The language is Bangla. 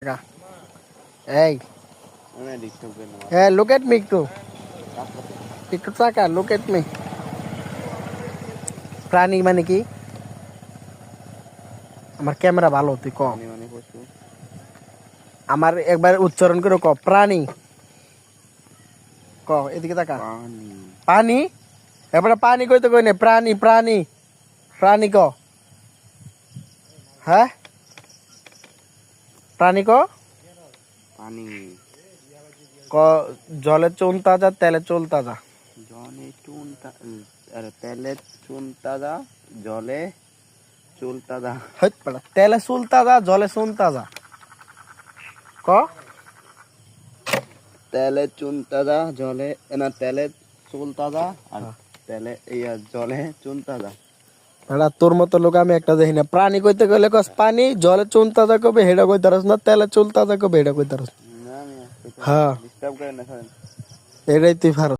Hey, hey, look at me too. একটু তাকা, look at me. প্রাণী মানে কি? আমার ক্যামেরা ভালো, তুই ক। আমার একবার উচ্চারণ করে ক, প্রাণী। ক, এদিকে তাকা। পানি? এবারে পানি কইতে কই না, প্রাণী, প্রাণী। প্রাণী ক। হ্যাঁ? প্রাণী ক। পানি ক, জলে চুন তাজা, তেলে চুল তাজা। জলে চুন আরে তেলে চুন তাজা, জলে চুল তাজা। হইত পাড়া, তেলে চুল তাজা, জলে চুন তাজা। ক। তেলে চুন তাজা, জলে না তেলে চুল তাজা আর তেলে জলে চুন তাজা। এড়া তোর মতো লোক আমি একটা দেখি না। প্রাণী কইতে গেলে কস পানি, জলে চুন তাজা কবে হেডা কইতারস না, তেলে চুল তাজা কবে হেডা কইতারস। না হ্যাঁ, ডিস্টার্ব করে না। এটাই তুই পারস।